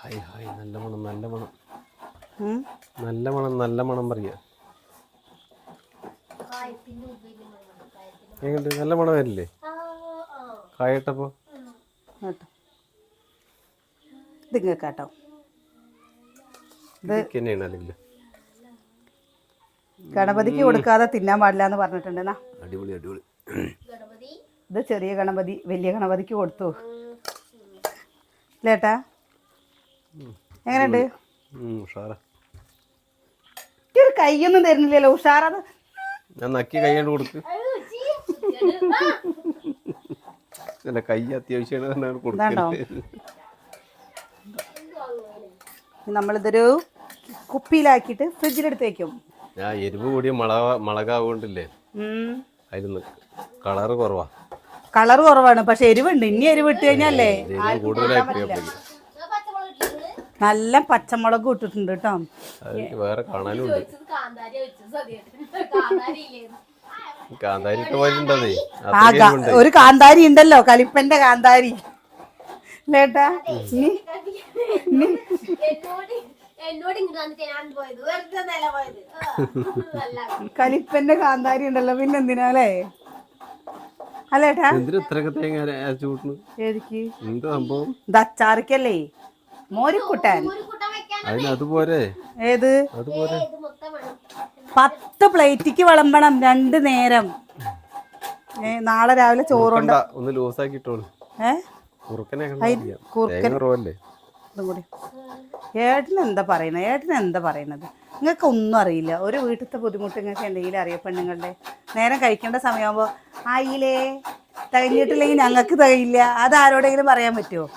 Hi hi നല്ല മണം നല്ല മണം നല്ല മണം നല്ല മണം പറയാ. എങ്ങോട്ട് നല്ല മണം വരില്ലേ കായട്ടപ്പോ? ഇത് കേട്ടോ, തന്നെയാണ് അല്ലെങ്കിൽ ഗണപതിക്ക് കൊടുക്കാതെ തിന്നാൻ പാടില്ല എന്ന് പറഞ്ഞിട്ടുണ്ട്. അടിപൊളി അടിപൊളി. ഇത് ചെറിയ ഗണപതി വലിയ ഗണപതിക്ക് കൊടുത്തു ലേട്ടാ. എങ്ങനെയുണ്ട്? ഉഷാറാ. ഒരു കൈയൊന്നും തരുന്നില്ലല്ലോ. ഉഷാറത് ഞാൻ നക്കി കൈയ്യാണ്ട് കൊടുക്ക്. അല്ല കൈ അത്യാവശ്യമാണ് കൊടുക്കണ്ടേ. നമ്മളിതൊരു കുപ്പിയിലാക്കിയിട്ട് ഫ്രിഡ്ജിലെടുത്ത് വെക്കും. ഞാൻ എരിവ് കൂടിയ മുളകാവുകൊണ്ടില്ലേ അതിന് കളറ് കുറവാ. കളർ കുറവാണ്, പക്ഷെ എരിവുണ്ട്. ഇനി എരിവ് ഇട്ട് കഴിഞ്ഞാലേ നല്ല പച്ചമുളക് ഇട്ടിട്ടുണ്ട് കേട്ടോ. വേറെ കാണാനും ഉണ്ട്. കാന്താരി ഒരു കാന്താരി ഉണ്ടല്ലോ, കലിപ്പന്റെ കാന്താരി ലേട്ടാ. കലിപ്പന്റെ കാന്താരി ഉണ്ടല്ലോ, പിന്നെന്തിനാലേ അല്ലേട്ടാ? ഇത് അച്ചാറിക്കല്ലേ, മോരിക്കുട്ടാൻ. അതുപോലെ ഏത് 10 പ്ലേറ്റിക്ക് വിളമ്പണം 2 നേരം. നാളെ രാവിലെ ചോറുണ്ട്. ഒന്ന് ലൂസാക്കിട്ടോളൂ. ഏട്ടനെന്താ പറയണത്? നിങ്ങൾക്ക് ഒന്നും അറിയില്ല. ഒരു വീട്ടിലത്തെ ബുദ്ധിമുട്ട് നിങ്ങൾക്ക് എന്തെങ്കിലും അറിയാം പെണ്ണുങ്ങളുടെ? നേരം കഴിക്കേണ്ട സമയമാകുമ്പോൾ ആയില്ലേ തികഞ്ഞിട്ടില്ലെങ്കിൽ ഞങ്ങൾക്ക് തികയില്ല. അത് ആരോടെങ്കിലും പറയാൻ പറ്റുമോ?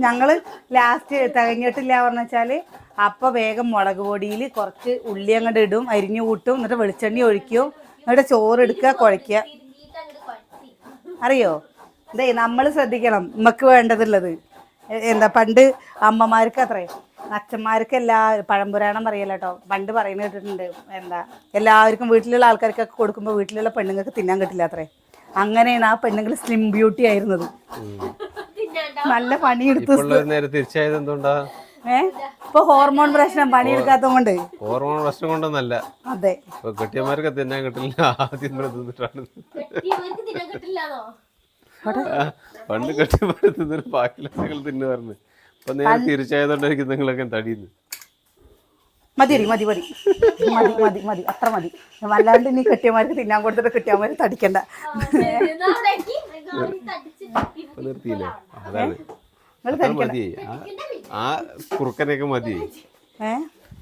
ഞങ്ങള് ലാസ്റ്റ് തികഞ്ഞിട്ടില്ല പറഞ്ഞാല് അപ്പൊ വേഗം മുളക് പൊടിയിൽ കുറച്ച് ഉള്ളി അങ്ങോട്ട് ഇടും, അരിഞ്ഞു കൂട്ടും, എന്നിട്ട് വെളിച്ചെണ്ണ ഒഴിക്കും, എന്നിട്ട് ചോറെടുക്കുക, കുഴയ്ക്കുക. അറിയോ? ഇതേ നമ്മൾ ശ്രദ്ധിക്കണം. നമുക്ക് വേണ്ടതുള്ളത് എന്താ, പണ്ട് അമ്മമാർക്ക് അത്രേ, അച്ഛന്മാർക്ക് പഴംപുരാണം പറയല്ല കേട്ടോ, പണ്ട് പറയുന്നത് കേട്ടിട്ടുണ്ട്. എന്താ, എല്ലാവർക്കും വീട്ടിലുള്ള ആൾക്കാർക്കൊക്കെ കൊടുക്കുമ്പോൾ വീട്ടിലുള്ള പെണ്ണുങ്ങൾക്ക് തിന്നാൻ കിട്ടില്ല അത്രേ. അങ്ങനെയാണ് ആ പെണ്ണുങ്ങൾ സ്ലിം ബ്യൂട്ടി ആയിരുന്നത്. നല്ല പണിയെടുത്ത് ഇപ്പൊ ഹോർമോൺ പ്രശ്നം, പണിയെടുക്കാത്ത കൊണ്ട്. ഹോർമോൺ പ്രശ്നം കൊണ്ടൊന്നല്ല. അതെ, കെട്ടിയമാർക്ക് തിന്നാൻ കിട്ടില്ല. ആദ്യം പണ്ട് കെട്ടിയമാര് തിന്നിട്ട് ബാക്കിയുള്ള തിന്നു പറഞ്ഞു. അപ്പൊ നേരെ തിരിച്ചായതുകൊണ്ടായിരിക്കും നിങ്ങളൊക്കെ തടിയുന്നു. മതി മതി മതി മതി മതി മതി അത്ര മതി. വല്ലാണ്ട് ഇനി കെട്ടിയമാർക്ക് തിന്നാൻ കൊടുത്തിട്ട് കെട്ടിയമാര് തടിക്കണ്ട. നിർത്തിയില്ലേ? അതാണ് മതി. ആ കുറുക്കനൊക്കെ മതി,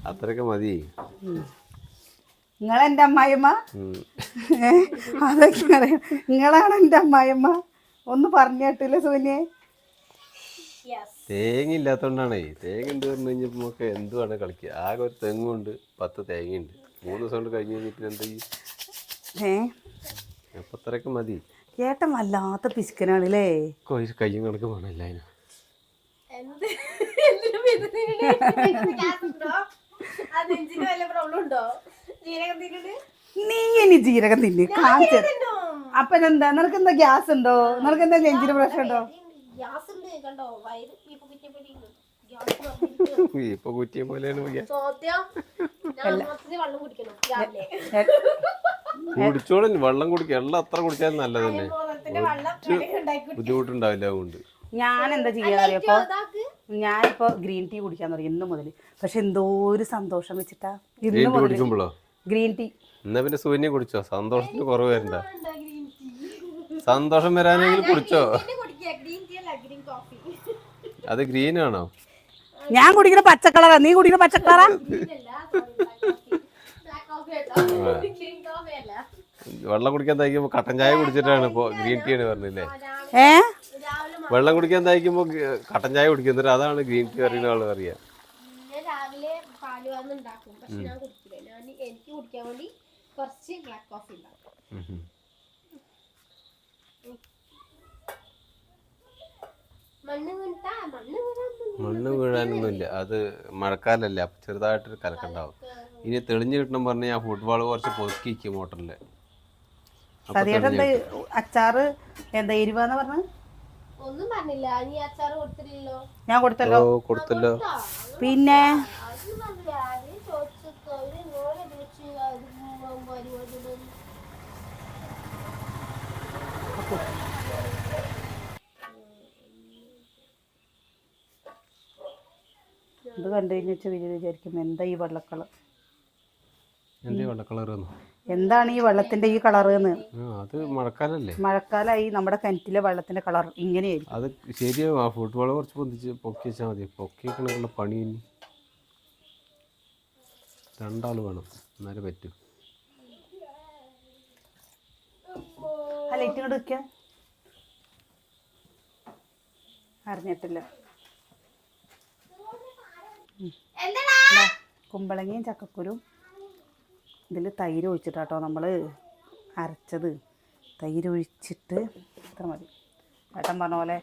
അത്രയൊക്കെ മതി. നിങ്ങളെന്റെ അമ്മായിയമ്മ, അതൊക്കെ അറിയാം. നിങ്ങളാണ് എന്റെ അമ്മായിയമ്മ. ഒന്ന് പറഞ്ഞിട്ടില്ല സൂന്യെ? തേങ്ങ ഇല്ലാത്തോണ്ടാണേ. തേങ്ങ ഉണ്ട് പറഞ്ഞു കഴിഞ്ഞപ്പോ നമുക്ക് എന്തുവാണ് കളിക്കുക. ആകെ ഒരു തെങ്ങുണ്ട്, 10 തേങ്ങയുണ്ട്. 3 ദിവസം കൊണ്ട് കഴിഞ്ഞ് കഴിഞ്ഞിട്ട് എന്താ ചെയ്യും? അപ്പൊ അത്രയൊക്കെ മതി. ഏട്ടൻ വല്ലാത്ത പിശുക്കനാണല്ലേ. കയ്യും കണക്ക് വേണം എല്ലാതിനും. നീ ഇനി ജീരകം തിന്നു കാണിച്ചു. അപ്പൊ എന്താ, നിനക്ക് എന്താ ഗ്യാസ് ഉണ്ടോ? നിനക്ക് എന്താ നെഞ്ചിന് പ്രശ്നം ഉണ്ടോ? ഇപ്പൊ കുറ്റിയെ പോലെയാണ് കുടിച്ചോളും. വെള്ളം കുടിക്കുക, എല്ലാം അത്ര കുടിച്ചാലും നല്ലത് തന്നെ. ബുദ്ധിമുട്ടുണ്ടാവില്ല. അതുകൊണ്ട് ഞാൻ എന്താ ചെയ്യാറിയപ്പോ, ഞാനിപ്പോ ഗ്രീൻ ടീ കുടിക്കാൻ തുടങ്ങി ഇന്ന് മുതൽ. പക്ഷെ എന്തോ ഒരു സന്തോഷം വെച്ചിട്ടാ ഇന്ന് കുടിക്കുമ്പോഴോ ഗ്രീൻ ടീ. എന്നാ പിന്നെ സൂര്യ കുടിച്ചോ, സന്തോഷത്തിന് കുറവ് വരണ്ട. സന്തോഷം വരാനെങ്കിൽ കുടിച്ചോ. അത് ഗ്രീൻ ആണോ? ഞാൻ കുടിക്കുന്ന പച്ചക്കളറാ, നീ കുടിക്കുന്ന പച്ചക്കളറാ. വെള്ളം കുടിക്കാൻ തയ്ക്കുമ്പോ കട്ടൻ ചായ കുടിച്ചിട്ടാണ് ഇപ്പൊ ഗ്രീൻ ടീ ആണ് പറഞ്ഞില്ലേ? വെള്ളം കുടിക്കാൻ തയ്ക്കുമ്പോ കട്ടൻ ചായ കുടിക്കുന്നത്, അതാണ് ഗ്രീൻ ടീ അറിയുന്ന ആള് അറിയാം. മണ്ണ് വീഴാനൊന്നുമില്ല. അത് മഴക്കാലല്ലേ, അപ്പൊ ചെറുതായിട്ടൊരു കലക്കുണ്ടാവും. ഇനി തെളിഞ്ഞു കിട്ടണം പറഞ്ഞ ഞാൻ ഫുട്ബോൾ കുറച്ച് പൊതുക്കിക്കും മോട്ടറില്. അച്ചാറ് എന്താ എരിവാന്ന് പറഞ്ഞ ഒന്നും പറഞ്ഞില്ല. നീ അച്ചാറ് കൊടുത്തില്ലല്ലോ. ഞാൻ കൊടുത്തല്ലോ. ഓ കൊടുത്തല്ലോ. പിന്നെ അത് പറഞ്ഞില്ല. അത് ചോദിച്ചിട്ട് അവര് ഇങ്ങോട്ട് ചോദിച്ചു അത് പരിപാടി. ഇത് കണ്ടു കഴിഞ്ഞാൽ വിചാരിക്കും എന്താ ഈ വെള്ളക്കളർ, എന്റെ വെള്ള കളർ എന്താണ് ഈ വെള്ളത്തിന്റെ ഈ കളറ് എന്ന്. അത് മഴക്കാലല്ലേ, മഴക്കാലമായി നമ്മുടെ കിണറ്റിലെ വെള്ളത്തിന്റെ കളർ ഇങ്ങനെയായിരിക്കും. അത് ശരിയാവും. ആ ഫുട്ബോൾ കുറച്ച് പൊന്തിച്ച് പൊക്കി വെച്ചാൽ മതി. പൊക്കി വെക്കണുള്ള പണി ഇനി രണ്ടാൾ വേണം, എന്നാലേ പറ്റും. ആ ലൈറ്റ് ഇങ്ങോട്ട് വെക്ക. അറിഞ്ഞിട്ടില്ല. കുമ്പളങ്ങയും ചക്കക്കുരും ഇതിൽ തൈര് ഒഴിച്ചിട്ടാട്ടോ നമ്മൾ അരച്ചത്. തൈര് ഒഴിച്ചിട്ട് ഇത്ര മതി. ഏട്ടൻ പറഞ്ഞ പോലെ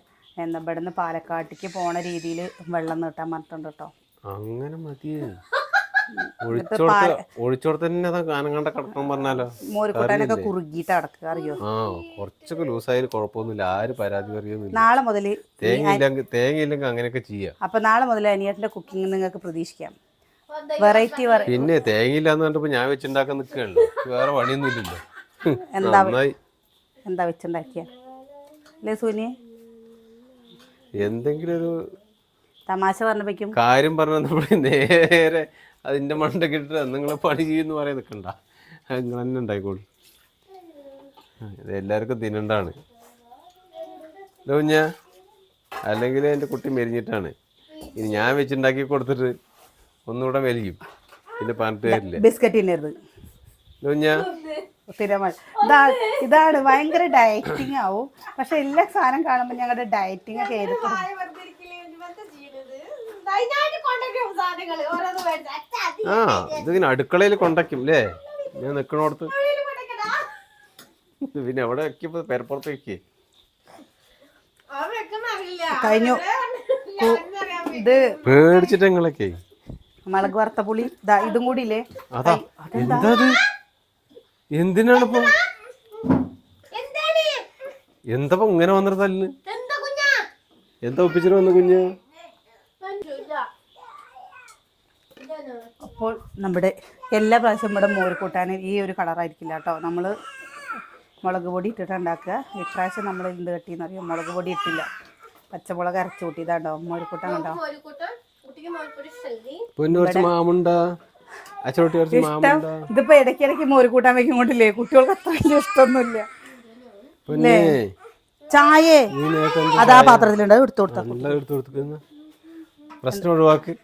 എന്താ ഇവിടുന്ന് പാലക്കാട്ടേക്ക് പോണ രീതിയിൽ വെള്ളം നീട്ടാൻ പറഞ്ഞിട്ടുണ്ട് കേട്ടോ. അങ്ങനെ മതി. ഒഴിച്ചോടത്ത് തന്നെ ഗാനം കണ്ട കിടക്കണം പറഞ്ഞാലോ. മോരുകൂട്ടാനൊക്കെ കുറുകിയിട്ട് അടക്കുക, അറിയോ? ആ കുറച്ചൊക്കെ ലൂസായാലും കുഴപ്പമൊന്നുമില്ല, ആരും പരാതി പറയുന്നില്ല. നാളെ മുതൽ തേങ്ങയില്ലെങ്കിൽ അങ്ങനെയൊക്കെ ചെയ്യാം. അപ്പൊ നാളെ മുതൽ അനിയേട്ടൻ്റെ കുക്കിംഗ് നിങ്ങൾക്ക് പ്രതീക്ഷിക്കാം. വെറൈറ്റി പിന്നെ തേങ്ങയില്ലാന്ന് കണ്ടപ്പോ ഞാൻ വെച്ചുണ്ടാക്കാൻ നിൽക്കുകയല്ലോ, വേറെ പണിയൊന്നും ഇല്ലല്ലോ. എന്താ വെച്ചുണ്ടാക്കിയ അല്ലേ സൂനി? എന്തെങ്കിലും ഒരു തമാശ പറഞ്ഞപ്പോഴേക്കും കാര്യം പറഞ്ഞപ്പോൾ നേരെ അതിന്റെ മണ്ടൊക്കെ ഇട്ടിട്ട് നിങ്ങൾ പണി ചെയ്യുന്നു പറയാൻ നിൽക്കണ്ട, നിങ്ങൾ തന്നെ ഉണ്ടായിക്കോളൂ. ഇത് എല്ലാവർക്കും തിന്നണ്ടാണ് കുഞ്ഞ, അല്ലെങ്കിൽ എൻ്റെ കുട്ടി മെലിഞ്ഞിട്ടാണ്. ഇനി ഞാൻ വെച്ചുണ്ടാക്കി കൊടുത്തിട്ട് ഒന്നുകൂടെ മെലിയും, പിന്നെ പറഞ്ഞിട്ട് തരില്ല. ബിസ്ക്കറ്റ് തിന്നരുത് കുഞ്ഞ. ഇതാണ് ഭയങ്കര ഡയറ്റിങ് ആവും. പക്ഷെ എല്ലാ സാധനം കാണുമ്പോൾ ഞങ്ങളുടെ ഡയറ്റിങ് ഒക്കെ ഏതൊക്കെ ആ ഇതിങ്ങനെ അടുക്കളയിൽ കൊണ്ടയ്ക്കും അല്ലേ, ഞാൻ നിക്കണോടത്ത്. പിന്നെ എവിടെ വെക്കിയപ്പോ പെരപ്പുറത്ത് വെക്കേ കഴിഞ്ഞു. ഇത് പേടിച്ചിട്ട് നിങ്ങളൊക്കെ മുളക് വറുത്ത പുളി ഇതും കൂടി ഇല്ലേ? അതാ എന്താ എന്തിനാണിപ്പോ എന്താ ഇങ്ങനെ വന്നിട്ട് തല്ല്? എന്താ ഒപ്പിച്ചിട്ട് വന്ന കുഞ്ഞ്? അപ്പോൾ നമ്മുടെ എല്ലാ പ്രാവശ്യം ഇവിടെ മോര് കൂട്ടാൻ ഈ ഒരു കളറായിരിക്കില്ല കേട്ടോ. നമ്മൾ മുളക് പൊടി ഇട്ടിട്ട് ഉണ്ടാക്കുക. ഇപ്രാവശ്യം നമ്മൾ എന്ത് കെട്ടിയെന്ന് അറിയാം, മുളക് പൊടി ഇട്ടില്ല, പച്ചമുളക് അരച്ച് കൂട്ടിയതാണ്ടോ മോര് കൂട്ടാൻ കണ്ടോ. ഇതിപ്പോ ഇടയ്ക്കിടയ്ക്ക് മോര് കൂട്ടാൻ വെക്കൊണ്ടില്ലേ, കുട്ടികൾക്ക് അത്ര വലിയ ഇഷ്ടമൊന്നുമില്ല. ചായ അതാ പാത്രത്തിലുണ്ട്, അത് എടുത്തു കൊടുത്ത പ്രശ്നം ഒഴിവാക്കി.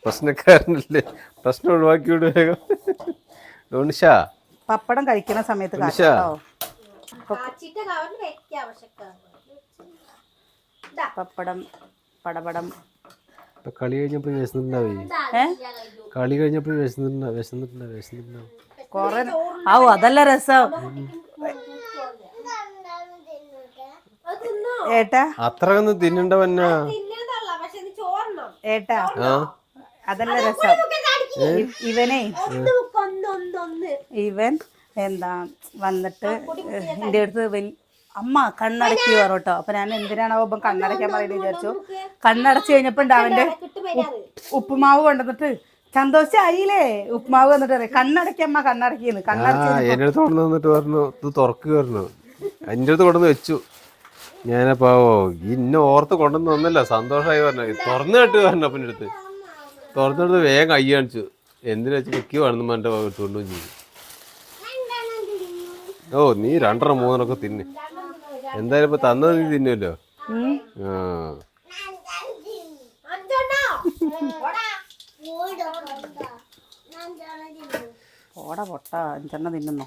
പ്രശ്നക്കാരനല്ലേ, പ്രശ്നം ഒഴിവാക്കിയോട് വേഗം. പപ്പടം കഴിക്കുന്ന സമയത്ത് പപ്പടം പടപടം. കളി കഴിഞ്ഞപ്പോ വിശന്നിട്ടുണ്ടാവേ, കളി കഴിഞ്ഞപ്പോ വിശന്നിട്ടുണ്ടാവും. കൊറേ അതല്ല രസം ഏട്ടാ. അത്രയൊന്നും തിന്നണ്ടവന്നാ ഏട്ടാ, അതല്ല രസം. ഇവൻ എന്താ വന്നിട്ട് എൻ്റെ അടുത്ത് അമ്മ കണ്ണടക്കി പറട്ടോ. അപ്പൊ ഞാൻ എന്തിനാണോ ഇപ്പം കണ്ണടയ്ക്കാൻ പറയുന്നത് വിചാരിച്ചു. കണ്ണടച്ച് കഴിഞ്ഞപ്പോ അവന്റെ ഉപ്പുമാവ് കൊണ്ടുവന്നിട്ട് സന്തോഷായില്ലേ, ഉപ്പുമാവ് വന്നിട്ട് പറയും കണ്ണടക്കമ്മ കണ്ണടക്കിന്ന്. എന്റെ അടുത്ത് കൊണ്ടു വന്നിട്ട് പറഞ്ഞു ഇത് തുറക്ക് പറഞ്ഞു. എൻ്റെ അടുത്ത് കൊണ്ടുവന്ന് വെച്ചു. ഞാനപ്പോ ഇന്ന ഓർത്ത് കൊണ്ടുവന്ന് വന്നല്ല, സന്തോഷമായി പറഞ്ഞു. തുറന്നു കേട്ട് പറഞ്ഞു. അപ്പൻ്റെ അടുത്ത് തുറന്നെടുത്ത് വേഗം കൈ കാണിച്ചു. എന്തിനു വെച്ച് മിക്കി വേണമെന്ന് പറഞ്ഞ ഇട്ടുകൊണ്ടും ചെയ്തു. ഓ നീ 2 3 തിന്ന്, എന്തായാലും ഇപ്പൊ തന്നത് നീ തിന്നുമല്ലോ. ഓട പൊട്ട 5 തിന്നുന്നോ?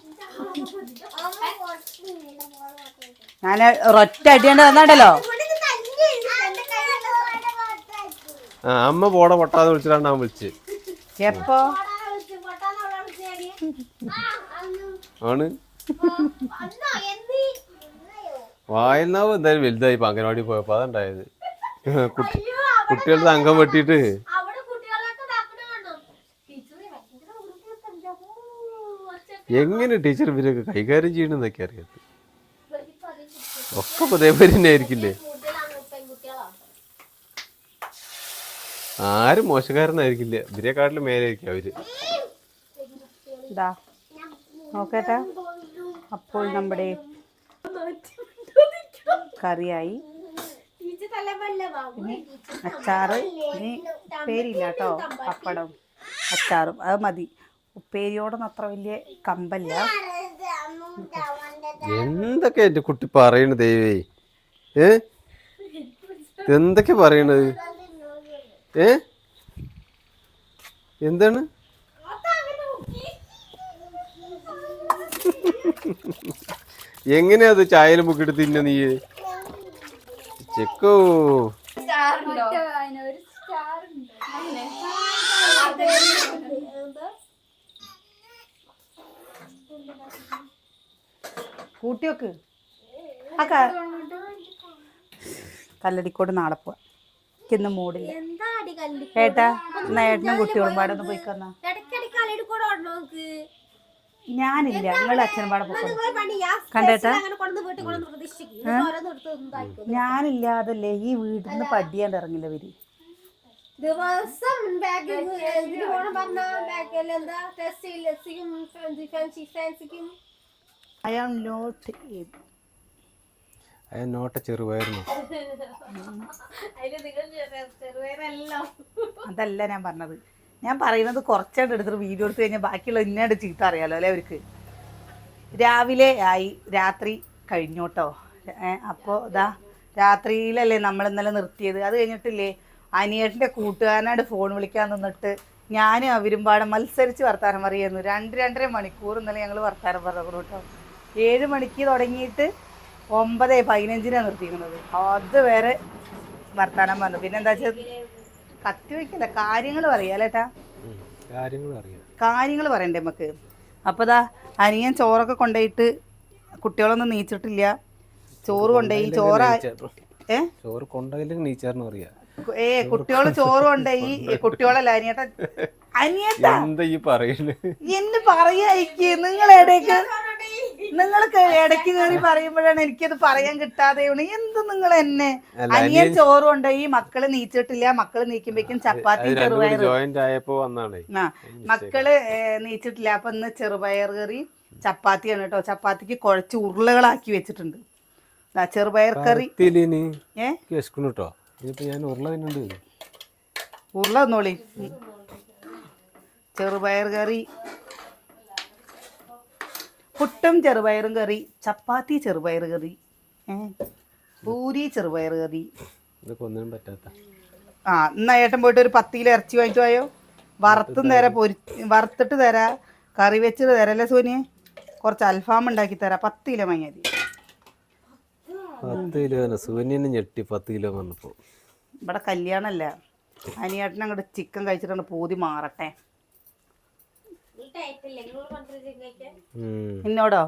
ഞാൻ ഒരൊറ്റ അടിയാണ്ട് വന്നാണ്ടല്ലോ. അമ്മ പോട പൊട്ടാന്ന് വിളിച്ചിട്ടാണ് അവൻ വിളിച്ച്. എപ്പോ ആണ് വായനാവ് എന്തായാലും വലുതായി. ഇപ്പൊ അംഗനവാടി പോയപ്പോ അതുണ്ടായത്. കുട്ടികളുടെ അംഗം വെട്ടിയിട്ട് എങ്ങനെ ടീച്ചർ ഇവരൊക്കെ കൈകാര്യം ചെയ്യണമെന്നൊക്കെ അറിയാത്ത. ഒക്കെ ഇപ്പൊ ഇതേപോലെ തന്നെ ആയിരിക്കില്ലേ? ആരും മോശക്കാരനായിരിക്കില്ല, ഇവരെക്കാട്ടിലും മേലായിരിക്കും അവര്. ഇതാ നോക്കട്ടെ. അപ്പോൾ നമ്മുടെ കറിയായി. ഇനി അച്ചാറ്, ഇനി ഉപ്പേരിയില്ല കേട്ടോ, പപ്പടം അച്ചാറും അത് മതി. ഉപ്പേരിയോടൊന്നും അത്ര വലിയ കമ്പല്ല. എന്തൊക്കെ എന്റെ കുട്ടി പറയണ ദൈവേ, എന്തൊക്കെ പറയണത്? എന്താണ്? എങ്ങനെയാ അത് ചായയിൽ മുക്കിട്ട് തിന്ന നീ? ചെക്കോ കൂട്ടി വെക്ക്. ആ കല്ലടിക്കോട് നാളെ പോവാ. ഇന്ന് മൂടില്ല ഏട്ടാ. എന്നാ ഏട്ടനും കുട്ടികളും പാടെ ഒന്ന് പോയിക്കന്നാ. ഞാനില്ല, നിങ്ങളുടെ അച്ഛനും പാടെ പോയി കണ്ടേട്ടാ. ഞാനില്ലാതല്ലേ ഈ വീട്ടിൽ നിന്ന് പടിയാണ്ട് ഇറങ്ങില്ല വരി. ദിവസം നോട്ട ചെറുപയറുന്നു. അതല്ല ഞാൻ പറഞ്ഞത്. ഞാൻ പറയുന്നത് കുറച്ചായിട്ട് എടുത്തിട്ട് വീഡിയോ എടുത്ത് കഴിഞ്ഞാൽ ബാക്കിയുള്ള ഇന്നായിട്ട് ചീത്ത അറിയാലോ അല്ലേ അവർക്ക്. രാവിലെ ആയി, രാത്രി കഴിഞ്ഞോട്ടോ. അപ്പോൾ ഇതാ രാത്രിയിലല്ലേ നമ്മൾ ഇന്നലെ നിർത്തിയത്. അത് കഴിഞ്ഞിട്ടില്ലേ അനിയേട്ടൻ്റെ കൂട്ടുകാരനായിട്ട് ഫോൺ വിളിക്കാൻ നിന്നിട്ട് ഞാനും അവരും പാടെ മത്സരിച്ച് വർത്താനം പറയുമായിരുന്നു. 2-2.5 മണിക്കൂർ ഇന്നലെ ഞങ്ങൾ വർത്താനം പറഞ്ഞു കേട്ടോ. 7 മണിക്ക് തുടങ്ങിയിട്ട് 9:15 നിർത്തിയിരിക്കുന്നത്. അതുവരെ വർത്താനം പറഞ്ഞു. പിന്നെ എന്താ വെച്ചാൽ കത്തി വയ്ക്കല്ല, കാര്യങ്ങൾ പറയാലേട്ടാ, കാര്യങ്ങൾ പറയണ്ടേ നമുക്ക്. അപ്പോൾ ഇതാ അനിയൻ ചോറൊക്കെ കൊണ്ടുപോയിട്ട് കുട്ടികളൊന്നും നീച്ചിട്ടില്ല. ചോറ് കൊണ്ടുപോയി. ചോറ് കൊണ്ടുപോയില്ലെങ്കിൽ നീച്ചാർന്ന് പറയാ. കുട്ടികള് ചോറ് കൊണ്ടുപോയി. കുട്ടികളല്ല അനിയേട്ട എന്ന് പറയായിക്ക്. നിങ്ങൾക്ക് ഇടയ്ക്ക് കയറി പറയുമ്പോഴാണ് എനിക്കത് പറയാൻ കിട്ടാതെ. എന്ത് നിങ്ങൾ എന്നെ അനിയൻ ചോറ് കൊണ്ടുപോയി, മക്കള് നീച്ചിട്ടില്ല. മക്കള് നീക്കുമ്പോഴേക്കും ചപ്പാത്തി ചെറുപയർ. മക്കള് നീച്ചിട്ടില്ല. അപ്പൊ ഇന്ന് ചെറുപയർ കറി ചപ്പാത്തിയാണ് കേട്ടോ. ചപ്പാത്തിക്ക് കുഴച്ച് ഉരുളകളാക്കി വെച്ചിട്ടുണ്ട്. ചെറുപയർ കറി ഉരുള തന്നോളി. ചെറുപയർ കറി, പുട്ടും ചെറുപയറും കറി, ചപ്പാത്തി ചെറുപയർ കറി, പൂരി ചെറുപയർ കറി. എന്നാ ഏട്ടൻ പോയിട്ട് ഒരു 10 കിലോ ഇറച്ചി വാങ്ങിച്ചു പോയോ. വറുത്തും തരാം, വറുത്തിട്ട് തരാം, കറി വെച്ചിട്ട് തരാം. സോനിയെ കുറച്ച് അൽഫാം ഉണ്ടാക്കി തരാം. 10 കിലോ വാങ്ങിയാൽ മതി. 10 കിലോ സൂര്യന് ഞെട്ടി. 10 കിലോ വന്നപ്പോ ഇവിടെ കല്യാണമല്ല, അനിയേട്ടൻ അങ്ങോട്ട് ചിക്കൻ കഴിച്ചിട്ടാണ് പൂതി മാറട്ടെ. എന്നോടോ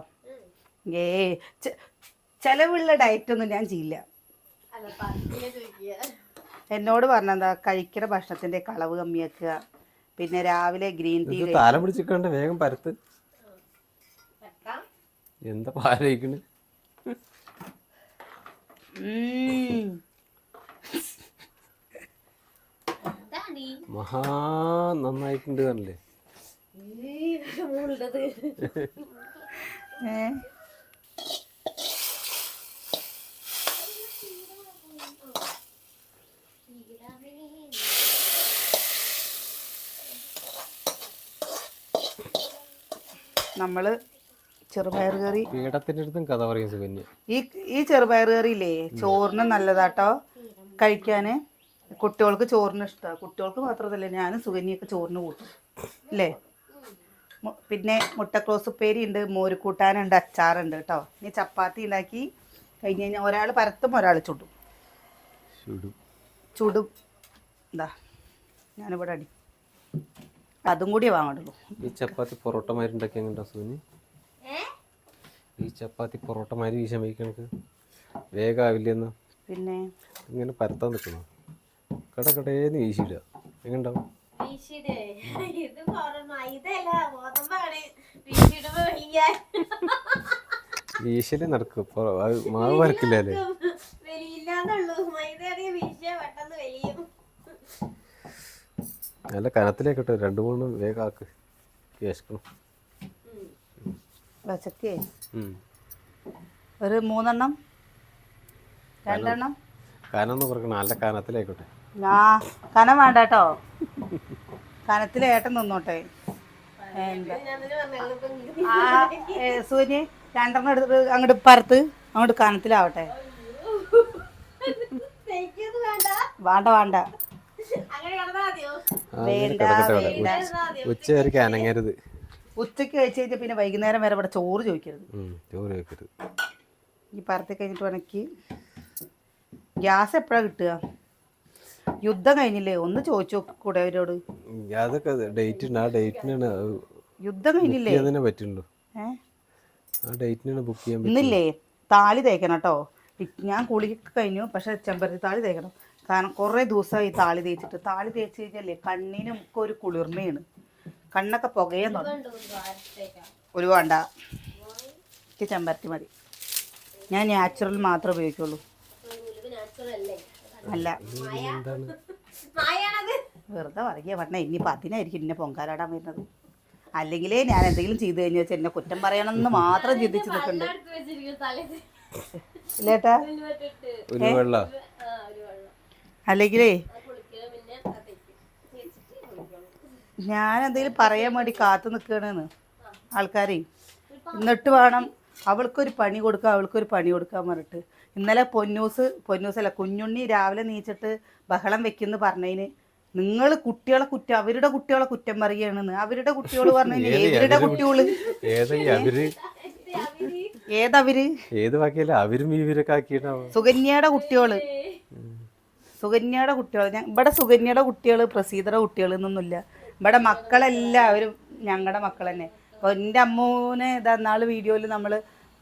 ചെലവുള്ള ഡയറ്റൊന്നും ഞാൻ ചെയ്യില്ല. എന്നോട് പറഞ്ഞെന്താ കഴിക്കുന്ന ഭക്ഷണത്തിന്റെ കളവ് കമ്മിയാക്കുക, പിന്നെ രാവിലെ ഗ്രീൻ ടീ. താല പിടിച്ചിട്ടുണ്ട് വേഗം പരത്ത്. എന്താ പാലയിക്കണ്? മഹാ നന്നായിട്ടുണ്ട് അല്ലേ. നമ്മള് ചെറുപയർ കറി പീഠത്തിന്റെ അടുത്തും കഥ പറയും സുകന്യ. ഈ ചെറുപയർ കറിയില്ലേ ചോറിന് നല്ലതാട്ടോ കഴിക്കാന്. കുട്ടികൾക്ക് ചോറിന് ഇഷ്ടമാണ്. കുട്ടികൾക്ക് മാത്രമല്ല, ഞാനും സുകന്യൊക്കെ ചോറിന് കൂട്ടും അല്ലേ. പിന്നെ മുട്ടക്രോസ് ഉപ്പേരി ഉണ്ട്, മോരുകൂട്ടാനുണ്ട്, അച്ചാറുണ്ട് കേട്ടോ. ഇനി ചപ്പാത്തി ഉണ്ടാക്കി കഴിഞ്ഞ് കഴിഞ്ഞാൽ ഒരാൾ പരത്തും ഒരാൾ ചുടും. എന്താ ഞാനിവിടെ അടി അതും കൂടിയേ വാങ്ങുള്ളൂ. ഈ ചപ്പാത്തി പൊറോട്ടമാരി ഉണ്ടാക്കിയ സുകന്യ. ഈ ചപ്പാത്തി പൊറോട്ടമാരി വീശാൻ വയ്ക്കണക്ക് വേഗാവില്ലെന്ന്. പിന്നെ ഇങ്ങനെ പരത്താൻ നിൽക്കണം. കടകടേന്ന് വീശിയില്ല. എങ്ങനെയുണ്ടാവും? വീശല് നടക്കും ഇപ്പൊ മാവ് വരക്കില്ലേ വലിയില്ലാന്നുള്ളൂ മൈദ വീശിയ പെട്ടെന്ന് വലിയും. നല്ല കനത്തിലേക്കട്ടെ 2-3 വേഗം ആക്ക് കേശക്കണം. പച്ചക്കേ ഒരു 3 എണ്ണം 2 എണ്ണം കനൊന്നും കുറക്കണം, നല്ല കനത്തിലേക്കട്ടെ. ആ കനം വേണ്ട കേട്ടോ, കനത്തിൽ ഏട്ടൻ നിന്നോട്ടെ. എന്താ സൂര്യ 2 എണ്ണം എടുത്തിട്ട് അങ്ങോട്ട് പരത്ത്, അങ്ങോട്ട് കനത്തിലാവട്ടെ. വേണ്ട വേണ്ട വേണ്ട വേണ്ട. ഉച്ച വരെ അനങ്ങരുത്. ഉച്ചയ്ക്ക് കഴിച്ച് കഴിഞ്ഞാൽ പിന്നെ വൈകുന്നേരം വരെ ഇവിടെ ചോറ് ചോദിക്കരുത്. ചോറ് വെക്കരുത്. ഈ പരത്തി കഴിഞ്ഞിട്ട് വേണമെങ്കിൽ ഗ്യാസ് എപ്പോഴാണ് കിട്ടുക? യുദ്ധം കഴിഞ്ഞില്ലേ, ഒന്ന് ചോദിച്ചു കൂടെ അവരോട്. അതൊക്കെ ഡേറ്റ് ഉണ്ട്, ആ ഡേറ്റിനാണ് യുദ്ധം കഴിഞ്ഞില്ലേ പറ്റുള്ളൂ. ആ ഡേറ്റിനാണ് ബുക്ക് ചെയ്യാൻ. ഇന്നില്ലേ താലി തേക്കണം കേട്ടോ. ഞാൻ കുളിയൊക്കെ കഴിഞ്ഞു, പക്ഷെ ചെമ്പരത്തി താലി തേക്കണം. കാരണം കുറേ ദിവസമായി താലി തേച്ചിട്ട്. താലി തേച്ച് കഴിഞ്ഞാലേ കണ്ണിനും ഒക്കെ ഒരു കുളിർമയാണ്, കണ്ണൊക്കെ പുകയാൻ തുടങ്ങും. ഒരു വേണ്ട, എനിക്ക് ചെമ്പരത്തി മതി. ഞാൻ നാച്ചുറൽ മാത്രമേ ഉപയോഗിക്കുള്ളൂ. അല്ല വെറുതെ പറയുക പറഞ്ഞ ഇനിയിപ്പോൾ അതിനായിരിക്കും എന്നെ പൊങ്കാലാടാൻ വരുന്നത്. അല്ലെങ്കിലേ ഞാൻ എന്തെങ്കിലും ചെയ്തു കഴിഞ്ഞാൽ വെച്ചാൽ എന്നെ കുറ്റം പറയണമെന്ന് മാത്രം ചിന്തിച്ച് നിൽക്കുന്നുണ്ട് ഇല്ലേട്ടാ. അല്ലെങ്കിലേ ഞാൻ എന്തെങ്കിലും പറയാൻ വേണ്ടി കാത്തു നിൽക്കണെന്ന് ആൾക്കാരെ. എന്നിട്ട് വേണം അവൾക്കൊരു പണി കൊടുക്കുക, അവൾക്കൊരു പണി കൊടുക്കാൻ പറഞ്ഞിട്ട്. ഇന്നലെ പൊന്നൂസല്ല കുഞ്ഞുണ്ണി രാവിലെ നീച്ചിട്ട് ബഹളം വെക്കുന്നു പറഞ്ഞതിന് നിങ്ങൾ കുട്ടികളെ അവരുടെ കുട്ടികളെ കുറ്റം പറയുകയാണെന്ന്. അവരുടെ കുട്ടികൾ പറഞ്ഞു ഇവരുടെ കുട്ടികള് ഏതവര് സുകന്യയുടെ കുട്ടികള്. സുകന്യയുടെ കുട്ടികൾ ഇവിടെ സുകന്യയുടെ കുട്ടികൾ പ്രസീതയുടെ കുട്ടികൾ എന്നൊന്നുമില്ല. ഇവിടെ മക്കളെല്ലാവരും ഞങ്ങളുടെ മക്കൾ തന്നെ. അപ്പോൾ എൻ്റെ അമ്മൂനെ ഇതാ വീഡിയോയിൽ നമ്മൾ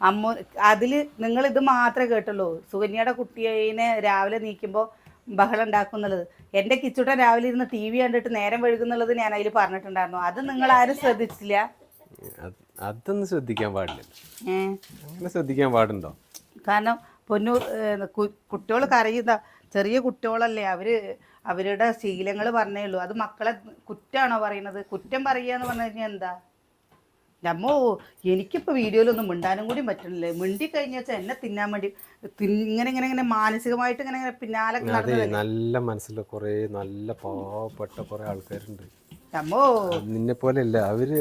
അമ്മു അതിൽ നിങ്ങൾ ഇത് മാത്രമേ കേട്ടുള്ളൂ, സുകന്യയുടെ കുട്ടീനെ രാവിലെ നീക്കുമ്പോൾ ബഹളം ഉണ്ടാക്കുന്നുള്ളത്. എൻ്റെ കിച്ചുട്ടൻ രാവിലെ ഇരുന്ന് TV കണ്ടിട്ട് നേരം വഴുകുന്നുള്ളത് ഞാൻ അതിൽ പറഞ്ഞിട്ടുണ്ടായിരുന്നു. അത് നിങ്ങൾ ആരും ശ്രദ്ധിച്ചില്ല. അതൊന്നും ശ്രദ്ധിക്കാൻ പാടില്ല. അങ്ങനെ ശ്രദ്ധിക്കാൻ പാടുണ്ടോ? കാരണം പൊന്നു കുട്ടികൾ കരയുന്ന ചെറിയ കുട്ടികളല്ലേ, അവരുടെ ശീലങ്ങൾ പറഞ്ഞേ ഉള്ളൂ. അത് മക്കളെ കുറ്റമാണോ പറയുന്നത്? കുറ്റം പറയുക എന്ന് പറഞ്ഞു കഴിഞ്ഞാൽ എന്താ? നമ്മോ എനിക്കിപ്പോൾ വീഡിയോയിലൊന്നും മിണ്ടാനും കൂടി പറ്റണില്ലേ. മിണ്ടി കഴിഞ്ഞ വെച്ചാൽ എന്നെ തിന്നാൻ വേണ്ടി ഇങ്ങനെ മാനസികമായിട്ട് ഇങ്ങനെ പിന്നാലെ നല്ല മനസ്സിലുള്ള കുറേ നല്ല പാവപ്പെട്ട കുറേ ആൾക്കാരുണ്ട്. നമ്മോ നിന്നെ പോലെ അല്ല അവര്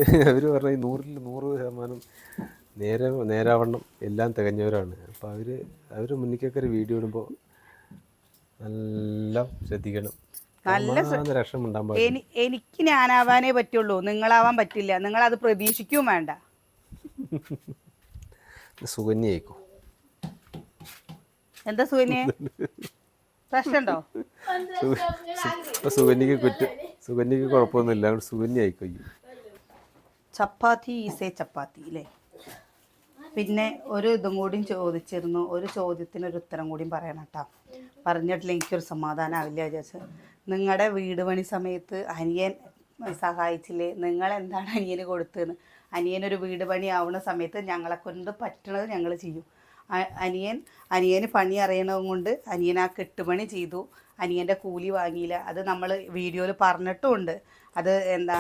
പറഞ്ഞ 100% നേരാവണ്ണം എല്ലാം തികഞ്ഞവരാണ്. അപ്പം അവര് മുന്നിക്കൊക്കെ വീഡിയോ ഇടുമ്പോൾ നല്ല ശ്രദ്ധിക്കണം. എനിക്ക് ഞാനാവാനേ പറ്റുള്ളൂ, നിങ്ങളാവാൻ പറ്റില്ല. നിങ്ങളത് പ്രതീക്ഷിക്കും വേണ്ട. സുകന്യായിക്കോ എന്താ സുകന്യ പ്രശ്നമുണ്ടോ? സുകന്യക്ക് കുഴപ്പമൊന്നുമില്ല, സുകന്യായിക്കോ. ചപ്പാത്തി ഈസേ ചപ്പാത്തി അല്ലേ. പിന്നെ ഒരു ഇതും കൂടിയും ചോദിച്ചിരുന്നു, ഒരു ചോദ്യത്തിനൊരു ഉത്തരം കൂടിയും പറയണം കേട്ടോ. പറഞ്ഞിട്ടില്ല എനിക്കൊരു സമാധാനമാവില്ല വിചാരിച്ച്. നിങ്ങളുടെ വീട് പണി സമയത്ത് അനിയൻ സഹായിച്ചില്ലേ? നിങ്ങൾ എന്താണ് അനിയന് കൊടുത്തതെന്ന്. അനിയനൊരു വീട് പണി ആവുന്ന സമയത്ത് ഞങ്ങളെ കൊണ്ട് പറ്റണത് ഞങ്ങൾ ചെയ്യും. അനിയന് പണി അറിയണത് കൊണ്ട് അനിയൻ ആ കെട്ടുപണി ചെയ്തു. അനിയൻ്റെ കൂലി വാങ്ങിയില്ല. അത് നമ്മൾ വീഡിയോയിൽ പറഞ്ഞിട്ടുമുണ്ട്. അത് എന്താ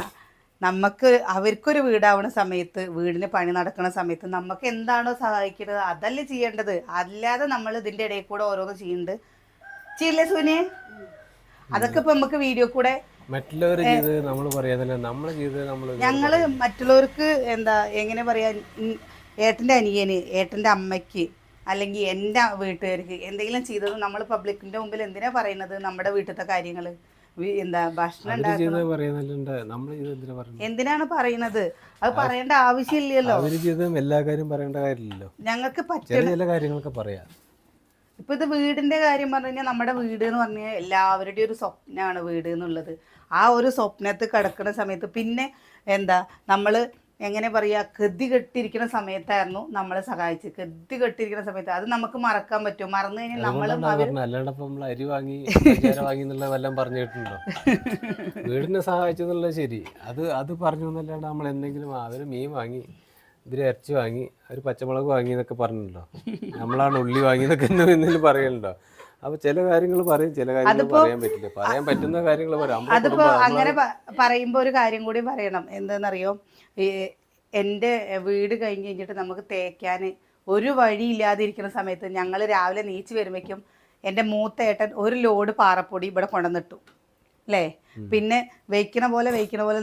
അവർക്കൊരു വീടാവുന്ന സമയത്ത്, വീടിന് പണി നടക്കുന്ന സമയത്ത് നമുക്ക് എന്താണോ സഹായിക്കുന്നത് അതല്ലേ ചെയ്യേണ്ടത്. അല്ലാതെ നമ്മൾ ഇതിൻ്റെ ഇടയിൽ കൂടെ ഓരോന്ന് ചെയ്യുന്നുണ്ട്. ചെയ്യില്ലേ സൂര്യ? അതൊക്കെ ഇപ്പൊ നമുക്ക് വീഡിയോ കൂടെ ഞങ്ങള് മറ്റുള്ളവർക്ക് എന്താ എങ്ങനെ പറയാ, ഏട്ടൻ്റെ അനിയന്, ഏട്ടൻ്റെ അമ്മയ്ക്ക്, അല്ലെങ്കിൽ എൻ്റെ വീട്ടുകാർക്ക് എന്തെങ്കിലും ചെയ്തത് നമ്മൾ പബ്ലിക്കിന്റെ മുമ്പിൽ എന്തിനാ പറയുന്നത്? നമ്മുടെ വീട്ടിലത്തെ കാര്യങ്ങള് എന്താ ഭക്ഷണം എന്തിനാണ് പറയുന്നത്? അത് പറയേണ്ട ആവശ്യമില്ലല്ലോ. എല്ലാ കാര്യം പറയേണ്ട കാര്യമില്ലല്ലോ. ഞങ്ങൾക്ക് പറ്റിയ കാര്യങ്ങളൊക്കെ പറയാം. ഇപ്പൊ ഇത് വീടിന്റെ കാര്യം പറഞ്ഞു കഴിഞ്ഞാൽ നമ്മുടെ വീട് എന്ന് പറഞ്ഞാൽ എല്ലാവരുടെയും ഒരു സ്വപ്നമാണ് വീട് എന്നുള്ളത്. ആ ഒരു സ്വപ്നത്തിൽ കിടക്കുന്ന സമയത്ത് പിന്നെ എന്താ നമ്മള് എങ്ങനെ പറയാ, ഗതി കെട്ടിരിക്കുന്ന സമയത്തായിരുന്നു നമ്മളെ സഹായിച്ച്. ഗതി കെട്ടിരിക്കുന്ന സമയത്ത് അത് നമുക്ക് മറക്കാൻ പറ്റും? മറന്നു കഴിഞ്ഞാൽ നമ്മൾ അരി വാങ്ങി വല്ലതും പറഞ്ഞു കേട്ടിട്ടുണ്ടോ? വീടിനെ സഹായിച്ചെന്നുള്ളത് ശരി, അത് പറഞ്ഞു എന്നല്ലാണ്ട് നമ്മൾ എന്തെങ്കിലും അവര് മീൻ വാങ്ങി ഇവര് ഇറച്ചി വാങ്ങി അവർ പച്ചമുളക് വാങ്ങി എന്നൊക്കെ പറഞ്ഞിട്ടുണ്ടോ, നമ്മളാണ് ഉള്ളി വാങ്ങിയെന്നൊക്കെ എന്തെങ്കിലും പറയലുണ്ടോ? അപ്പൊ ചില കാര്യങ്ങൾ പറയും, ചില കാര്യങ്ങൾ പറയാൻ പറ്റില്ല. പറയാൻ പറ്റുന്ന കാര്യങ്ങൾ പറയാം. അതിപ്പോ അങ്ങനെ പറയുമ്പോ ഒരു കാര്യം കൂടി പറയണം. എന്താണെന്നറിയോ, ഈ എൻ്റെ വീട് കഴിഞ്ഞ് കഴിഞ്ഞിട്ട് നമുക്ക് തേക്കാന് ഒരു വഴി ഇല്ലാതിരിക്കുന്ന സമയത്ത് ഞങ്ങൾ രാവിലെ നീച്ച് വരുമ്പോഴേക്കും എൻ്റെ മൂത്ത ഏട്ടൻ ഒരു ലോഡ് പാറപ്പൊടി ഇവിടെ കൊണ്ടുവന്നിട്ടു അല്ലേ. പിന്നെ വെയ്ക്കണ പോലെ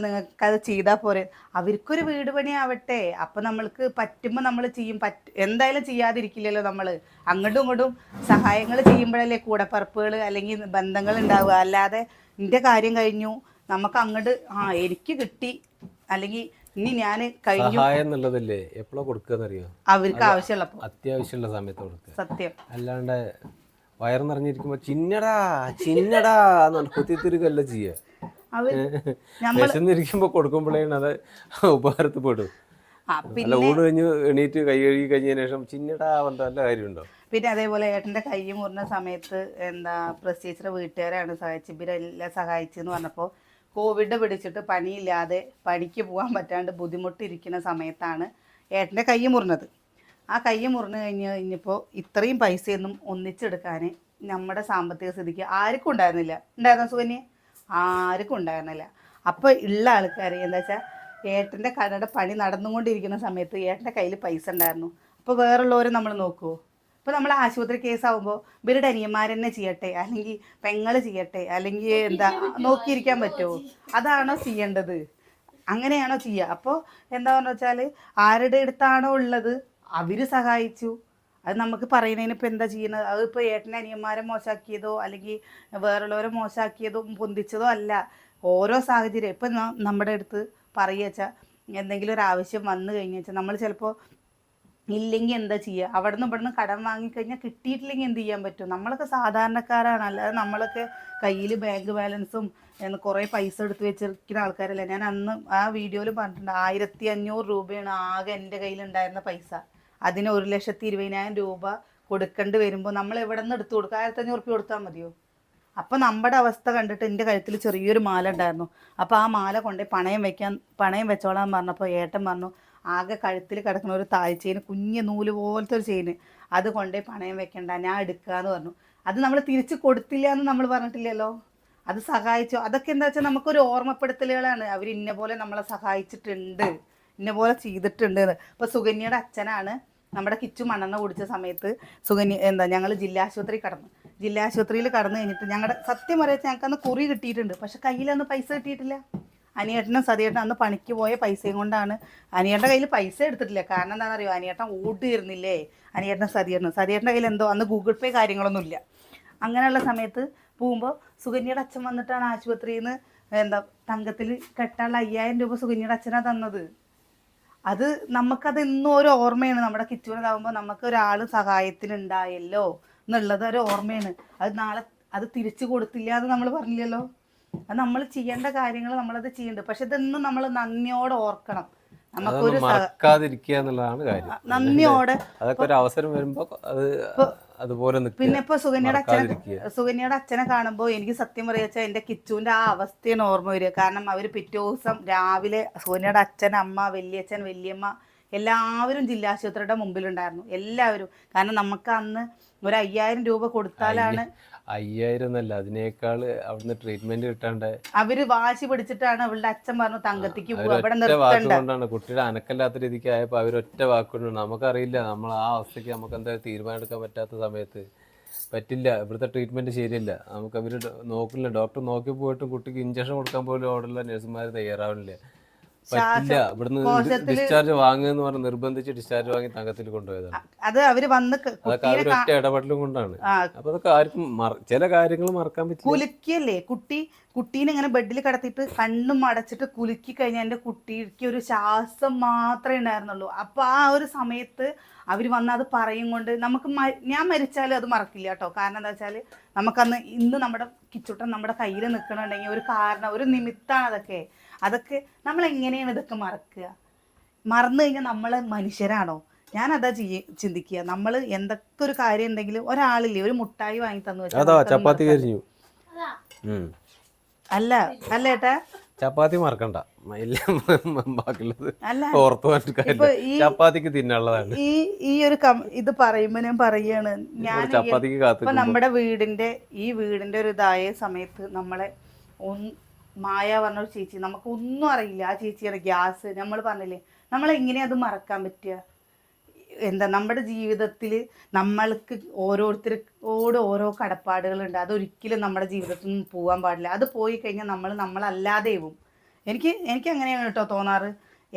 നിങ്ങൾക്കത് ചെയ്താൽ പോരെ. അവർക്കൊരു വീട് പണിയാവട്ടെ. അപ്പം നമ്മൾക്ക് പറ്റുമ്പോൾ നമ്മൾ ചെയ്യും. എന്തായാലും ചെയ്യാതിരിക്കില്ലല്ലോ നമ്മൾ. അങ്ങോട്ടും ഇങ്ങോട്ടും സഹായങ്ങൾ ചെയ്യുമ്പോഴല്ലേ കൂടപ്പറപ്പുകൾ അല്ലെങ്കിൽ ബന്ധങ്ങൾ ഉണ്ടാവുക. അല്ലാതെ എൻ്റെ കാര്യം കഴിഞ്ഞു നമുക്ക് അങ്ങോട്ട് എനിക്ക് കിട്ടി അല്ലെങ്കിൽ ഇനി ഞാൻ കഴിഞ്ഞു എന്നുള്ളതല്ലേ എപ്പോഴാ കൊടുക്കുകയെന്നറിയോ? അവർക്ക് ആവശ്യമുള്ളപ്പോൾ, അത്യാവശ്യമുള്ള സമയത്ത് കൊടുക്കുക. സത്യം. അല്ലാണ്ട് വയറ് നിറഞ്ഞിരിക്കുമ്പോ ചിന്നടാ ചിന്നടാ എന്ന് കുത്തിത്തിരിക്കല്ല ചെയ്യുക. വിശന്നിരിക്കുമ്പോ കൊടുക്കുമ്പോഴേണ് അത് ഉപകാരത്തിൽപ്പെടും. അല്ല ഊണ് കഴിഞ്ഞ് എണീറ്റ് കൈ കഴുകി കഴിഞ്ഞതിന് ശേഷം ചിന്നടാ പറഞ്ഞ നല്ല കാര്യമുണ്ടോ? പിന്നെ അതേപോലെ ഏട്ടൻ്റെ കൈ മുറിഞ്ഞ സമയത്ത് പ്രത്യേകിച്ച് വീട്ടുകാരാണ് സഹായിച്ചത്. ഇവരെല്ലാം സഹായിച്ചെന്ന് പറഞ്ഞപ്പോൾ കോവിഡ് പിടിച്ചിട്ട് പണിയില്ലാതെ പണിക്ക് പോകാൻ പറ്റാണ്ട് ബുദ്ധിമുട്ടിരിക്കുന്ന സമയത്താണ് ഏട്ടൻ്റെ കൈ മുറിഞ്ഞത്. ആ കൈ മുറിഞ്ഞു കഴിഞ്ഞപ്പോൾ ഇത്രയും പൈസയൊന്നും ഒന്നിച്ചെടുക്കാൻ നമ്മുടെ സാമ്പത്തിക സ്ഥിതിക്ക് ആർക്കും ഉണ്ടായിരുന്നില്ല. ഉണ്ടായിരുന്ന സുകന്യെ? ആർക്കും ഉണ്ടായിരുന്നില്ല. അപ്പോൾ ഉള്ള ആൾക്കാർ എന്താ വെച്ചാൽ ഏട്ടൻ്റെ കടയുടെ പണി നടന്നുകൊണ്ടിരിക്കുന്ന സമയത്ത് ഏട്ടൻ്റെ കയ്യിൽ പൈസ ഉണ്ടായിരുന്നു. അപ്പോൾ വേറുള്ളവരെ നമ്മൾ നോക്കുമോ? ഇപ്പോൾ നമ്മൾ ആശുപത്രി കേസാവുമ്പോൾ ഇവരുടെ അനിയന്മാരെന്നെ ചെയ്യട്ടെ, അല്ലെങ്കിൽ പെങ്ങൾ ചെയ്യട്ടെ, അല്ലെങ്കിൽ നോക്കിയിരിക്കാൻ പറ്റുമോ? അതാണോ ചെയ്യേണ്ടത്? അങ്ങനെയാണോ ചെയ്യുക? അപ്പോൾ എന്താണെന്ന് വെച്ചാൽ ആരുടെ അടുത്താണോ ഉള്ളത് അവർ സഹായിച്ചു. അത് നമുക്ക് പറയുന്നതിന് ഇപ്പോൾ എന്താ ചെയ്യുന്നത്? അതിപ്പോൾ ഏട്ടൻ്റെ അനിയന്മാരെ മോശമാക്കിയതോ അല്ലെങ്കിൽ വേറുള്ളവരെ മോശമാക്കിയതോ പൊന്തിച്ചതോ അല്ല. ഓരോ സാഹചര്യം ഇപ്പം നമ്മുടെ അടുത്ത് പറയുക വെച്ചാൽ എന്തെങ്കിലും ഒരു ആവശ്യം വന്നു കഴിഞ്ഞു വെച്ചാൽ നമ്മൾ ചിലപ്പോൾ ഇല്ലെങ്കിൽ എന്താ ചെയ്യുക? അവിടെ നിന്ന് ഇവിടെ നിന്ന് കടം വാങ്ങിക്കഴിഞ്ഞാൽ കിട്ടിയിട്ടില്ലെങ്കിൽ എന്ത് ചെയ്യാൻ പറ്റും? നമ്മളൊക്കെ സാധാരണക്കാരാണ്. അല്ലാതെ നമ്മളൊക്കെ കയ്യിൽ ബാങ്ക് ബാലൻസും കുറേ പൈസ എടുത്ത് വെച്ചിരിക്കുന്ന ആൾക്കാരല്ല. ഞാൻ അന്ന് ആ വീഡിയോയിൽ പറഞ്ഞിട്ടുണ്ട്, 1500 രൂപയാണ് ആകെ എൻ്റെ കയ്യിലുണ്ടായിരുന്ന പൈസ. അതിന് 1,20,000 രൂപ കൊടുക്കേണ്ടി വരുമ്പോൾ നമ്മൾ എവിടെ നിന്ന് എടുത്തു കൊടുക്കുക? 1500 രൂപ കൊടുത്താൽ മതിയോ? അപ്പോൾ നമ്മുടെ അവസ്ഥ കണ്ടിട്ട് എൻ്റെ കഴുത്തിൽ ചെറിയൊരു മാല ഉണ്ടായിരുന്നു. അപ്പോൾ ആ മാല കൊണ്ട് പണയം വെച്ചോളാൻ പറഞ്ഞപ്പോൾ ഏട്ടൻ പറഞ്ഞു, ആകെ കഴുത്തിൽ കിടക്കുന്ന ഒരു താഴ്ചയിന് കുഞ്ഞ് നൂല് പോലത്തെ ഒരു ചെയിന് അത് കൊണ്ടേ പണയം വെക്കണ്ട, ഞാൻ എടുക്കാന്ന് പറഞ്ഞു. അത് നമ്മൾ തിരിച്ച് കൊടുത്തില്ല എന്ന് നമ്മൾ പറഞ്ഞിട്ടില്ലല്ലോ. അത് സഹായിച്ചു. അതൊക്കെ എന്താ വെച്ചാൽ നമുക്കൊരു ഓർമ്മപ്പെടുത്തലുകളാണ്. അവർ ഇന്ന പോലെ നമ്മളെ സഹായിച്ചിട്ടുണ്ട്, ഇന്ന പോലെ ചെയ്തിട്ടുണ്ട്. ഇപ്പോൾ സുകന്യയുടെ അച്ഛനാണ് നമ്മുടെ കിച്ചു മണ്ണെണ്ണ കുടിച്ച സമയത്ത് ഞങ്ങൾ ജില്ലാശുപത്രി ജില്ലാശുപത്രിയിൽ കടന്നു കഴിഞ്ഞിട്ട് ഞങ്ങളുടെ സത്യം പറയാ ഞങ്ങൾക്ക് അന്ന് കുറി കിട്ടിയിട്ടുണ്ട്, പക്ഷെ കയ്യിലന്ന് പൈസ കിട്ടിയിട്ടില്ല. അനിയേട്ടനും സതിയേട്ടനും അന്ന് പണിക്ക് പോയ പൈസയും കൊണ്ടാണ്. അനിയേട്ടൻ്റെ കയ്യിൽ പൈസ എടുത്തിട്ടില്ല. കാരണം എന്താണെന്നറിയോ? അനിയേട്ടൻ ഓടിയിരുന്നില്ലേ അനിയേട്ടനും സതിയേട്ടൻ്റെ കയ്യിൽ എന്തോ അന്ന് ഗൂഗിൾ പേ കാര്യങ്ങളൊന്നും ഇല്ല. അങ്ങനെയുള്ള സമയത്ത് പോകുമ്പോൾ സുകന്യയുടെ അച്ഛൻ വന്നിട്ടാണ് ആശുപത്രിയിൽ നിന്ന് തങ്കത്തിൽ കെട്ടാനുള്ള 5000 രൂപ സുകന്യയുടെ അച്ഛനാണ് തന്നത്. അത് നമുക്കത് ഇന്നും ഒരു ഓർമ്മയാണ്. നമ്മുടെ കിച്ചുവിനതാകുമ്പോൾ നമുക്ക് ഒരാൾ സഹായത്തിനുണ്ടായല്ലോ എന്നുള്ളത് ഒരു ഓർമ്മയാണ്. അത് നാളെ അത് തിരിച്ചു കൊടുത്തില്ല എന്ന് നമ്മൾ പറഞ്ഞില്ലല്ലോ. അത് നമ്മൾ ചെയ്യേണ്ട കാര്യങ്ങൾ നമ്മളത് ചെയ്യുന്നുണ്ട്. പക്ഷെ ഇതൊന്നും നമ്മൾ നന്ദിയോടെ ഓർക്കണം. നമുക്കൊരു മറക്കാതിരിക്കുക എന്നുള്ളതാണ് കാര്യം. നന്ദിയോടെ അതൊക്കെ ഒരു അവസരം വരുമ്പോ അത് അതുപോലെ. പിന്നെ ഇപ്പൊ സുകന്യയുടെ അച്ഛനെ കാണുമ്പോൾ എനിക്ക് സത്യം പറയാച്ചാൽ എൻ്റെ കിച്ചുവിൻ്റെ ആ അവസ്ഥയാണ് ഓർമ്മ വരിക. കാരണം അവർ പിറ്റേ ദിവസം രാവിലെ സുകന്യയുടെ അച്ഛൻ, അമ്മ, വലിയച്ഛൻ, വലിയമ്മ എല്ലാവരും ജില്ലാശുപത്രിയുടെ മുമ്പിലുണ്ടായിരുന്നു. എല്ലാവരും. കാരണം നമുക്ക് അന്ന് ഒരു 5000 രൂപ കൊടുത്താലാണ് 5000 എന്നല്ല, അതിനേക്കാൾ അവിടുന്ന് ട്രീറ്റ്മെന്റ് കിട്ടാണ്ട് അവര് വാശി പിടിച്ചിട്ടാണ്. അവളുടെ അച്ഛൻ പറഞ്ഞു തങ്കത്തിക്ക് പോവാ, അവിടെ നിർത്തണ്ട. കുട്ടിയുടെ അനക്കല്ലാത്ത രീതിക്ക് ആയപ്പോ അവരൊറ്റ വാക്കുകൊണ്ടാണ്. നമുക്കറിയില്ല, നമ്മൾ ആ അവസ്ഥക്ക് നമുക്ക് എന്താ തീരുമാനം എടുക്കാൻ പറ്റാത്ത സമയത്ത് പറ്റില്ല, ഇവിടുത്തെ ട്രീറ്റ്മെന്റ് ശരിയല്ല, നമുക്ക് അവര് നോക്കില്ല. ഡോക്ടർ നോക്കി പോയിട്ടും കുട്ടിക്ക് ഇഞ്ചക്ഷൻ കൊടുക്കാൻ പോലും അവിടെയുള്ള നഴ്സുമാർ തയ്യാറാവില്ല. പറ്റില്ല, ഇവിടുന്ന് ഡിസ്ചാർജ് വാങ്ങുമെന്ന് പറഞ്ഞ് നിർബന്ധിച്ച് ഡിസ്ചാർജ് വാങ്ങി തങ്കത്തിൽ കൊണ്ടുപോയതാണ്. അത് അവര് വന്ന് അതൊക്കെ അവര് ഒറ്റ ഇടപെടലും കൊണ്ടാണ്. അപ്പൊ അതൊക്കെ ആർക്കും ചില കാര്യങ്ങൾ മറക്കാൻ പറ്റില്ല. കുലുക്കിയല്ലേ കുട്ടീനെ ഇങ്ങനെ ബെഡിൽ കിടത്തിയിട്ട് കണ്ണും അടച്ചിട്ട് കുലുക്കി കഴിഞ്ഞാൽ എൻ്റെ കുട്ടിക്ക് ഒരു ശ്വാസം മാത്രമേ ഉണ്ടായിരുന്നുള്ളൂ. അപ്പൊ ആ ഒരു സമയത്ത് അവർ വന്ന് അത് പറയും കൊണ്ട് നമുക്ക് ഞാൻ മരിച്ചാലും അത് മറക്കില്ല കേട്ടോ. കാരണം എന്താ വെച്ചാൽ നമുക്കന്ന് ഇന്ന് നമ്മുടെ കിച്ചുട്ടൻ നമ്മുടെ കയ്യിൽ നിൽക്കണമെങ്കിൽ ഒരു കാരണം, ഒരു നിമിത്താണ് അതൊക്കെ നമ്മൾ എങ്ങനെയാണ് ഇതൊക്കെ മറക്കുക? മറന്നു കഴിഞ്ഞാൽ നമ്മൾ മനുഷ്യരാണോ? ഞാനതാ ചിന്തിക്കുക. നമ്മൾ എന്തൊക്കെ ഒരു കാര്യം ഉണ്ടെങ്കിലും ഒരാളില്ലേ ഒരു മുട്ടായി വാങ്ങി തന്നു വെച്ചാൽ ചപ്പാത്തി അല്ല അല്ല ഏട്ടാ, ചപ്പാത്തി മറക്കണ്ട എല്ലാം ബാക്കിയുള്ളത് അല്ല, ഓർത്ത് പറഞ്ഞിട്ട് കാര്യമില്ല. ചപ്പാത്തിക്ക് തിന്നാനുള്ളതാണ്. ഈ ഒരു ഇത് പറയുമ്പോ ഞാൻ പറയാണ്, ഞാൻ ചപ്പാത്തിക്ക് ഇപ്പൊ കാത്തു നമ്മുടെ വീടിന്റെ ഒരു ഇതായ സമയത്ത് നമ്മളെ മായ പറഞ്ഞൊരു ചേച്ചി, നമുക്ക് ഒന്നും അറിയില്ല. ആ ചേച്ചിയുടെ ഗ്യാസ് നമ്മൾ പറഞ്ഞില്ലേ, നമ്മളെങ്ങനെ അത് മറക്കാൻ പറ്റുക? എന്താ നമ്മുടെ ജീവിതത്തിൽ നമ്മൾക്ക് ഓരോരുത്തരോട് ഓരോ കടപ്പാടുകളുണ്ട്. അതൊരിക്കലും നമ്മുടെ ജീവിതത്തിൽ നിന്ന് പോകാൻ പാടില്ല. അത് പോയി കഴിഞ്ഞാൽ നമ്മളല്ലാതെയാവും. എനിക്ക് അങ്ങനെയാണ് കേട്ടോ തോന്നാറ്.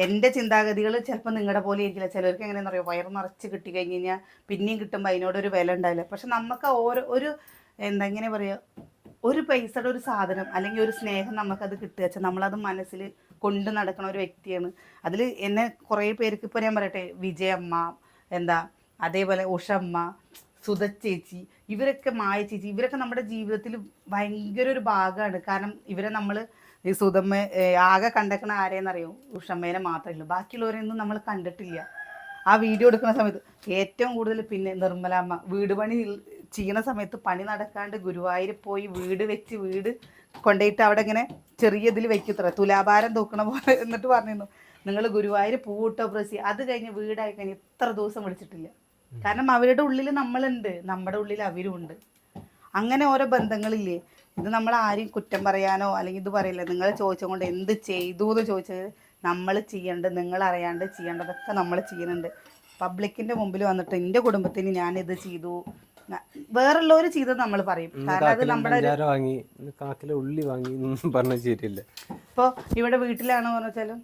എൻ്റെ ചിന്താഗതികൾ ചിലപ്പോൾ നിങ്ങളുടെ പോലെ ആയിരിക്കില്ല. ചിലർക്ക് എങ്ങനെയാണെന്ന് അറിയോ, വയറ് നിറച്ച് കിട്ടി കഴിഞ്ഞ് കഴിഞ്ഞാൽ പിന്നെയും കിട്ടുമ്പോൾ അതിനോടൊരു വില ഉണ്ടാവില്ല. പക്ഷെ നമുക്ക് എങ്ങനെ പറയുക, ഒരു പൈസയുടെ ഒരു സാധനം അല്ലെങ്കിൽ ഒരു സ്നേഹം നമുക്കത് കിട്ടുക വെച്ചാൽ നമ്മളത് മനസ്സിൽ കൊണ്ട് നടക്കണ ഒരു വ്യക്തിയാണ്. അതിൽ എന്നെ കുറേ പേർക്ക് ഇപ്പോൾ ഞാൻ പറയട്ടെ, വിജയമ്മ, അതേപോലെ ഉഷമ്മ, സുധ ചേച്ചി, ഇവരൊക്കെ മായ ചേച്ചി, ഇവരൊക്കെ നമ്മുടെ ജീവിതത്തിൽ ഭയങ്കര ഒരു ഭാഗമാണ്. കാരണം ഇവരെ നമ്മൾ ഈ സുധമ്മ ആകെ കണ്ടേക്കണ ആരെയെന്നറിയോ, ഉഷമ്മേനെ മാത്രമേ ഉള്ളൂ. ബാക്കിയുള്ളവരെയൊന്നും നമ്മൾ കണ്ടിട്ടില്ല. ആ വീഡിയോ എടുക്കുന്ന സമയത്ത് ഏറ്റവും കൂടുതൽ പിന്നെ നിർമ്മലാമ്മ വീട് പണി ചെയ്യണ സമയത്ത് പണി നടക്കാണ്ട് ഗുരുവായൂർ പോയി വീട് കൊണ്ടുപോയിട്ട് അവിടെ ഇങ്ങനെ ചെറിയ ഇതിൽ വെക്കത്ര തുലാഭാരം തൂക്കണ പോലെ. എന്നിട്ട് പറഞ്ഞിരുന്നു, നിങ്ങൾ ഗുരുവായൂർ പൂട്ടോ പ്രസി. അത് കഴിഞ്ഞ് വീടായി കഴിഞ്ഞ് ഇത്ര ദിവസം വിളിച്ചിട്ടില്ല. കാരണം അവരുടെ ഉള്ളിൽ നമ്മളുണ്ട്, നമ്മുടെ ഉള്ളിൽ അവരും ഉണ്ട്. അങ്ങനെ ഓരോ ബന്ധങ്ങളില്ലേ. ഇത് നമ്മൾ ആരെയും കുറ്റം പറയാനോ അല്ലെങ്കിൽ ഇത് പറയില്ല. നിങ്ങൾ ചോദിച്ചുകൊണ്ട് എന്ത് ചെയ്തു എന്ന് ചോദിച്ചത്, നമ്മൾ ചെയ്യേണ്ടത്, നിങ്ങൾ അറിയാണ്ട് ചെയ്യേണ്ടതൊക്കെ നമ്മൾ ചെയ്യുന്നുണ്ട്. പബ്ലിക്കിൻ്റെ മുമ്പിൽ വന്നിട്ട് എൻ്റെ കുടുംബത്തിന് ഞാനിത് ചെയ്തു, വേറുള്ളവർ ചെയ്തത് നമ്മൾ പറയും. കാരണം അത് നമ്മുടെ ഉള്ളി വാങ്ങി പറഞ്ഞ ശരിയല്ല. ഇപ്പോൾ ഇവിടെ വീട്ടിലാണെന്ന് പറഞ്ഞാലും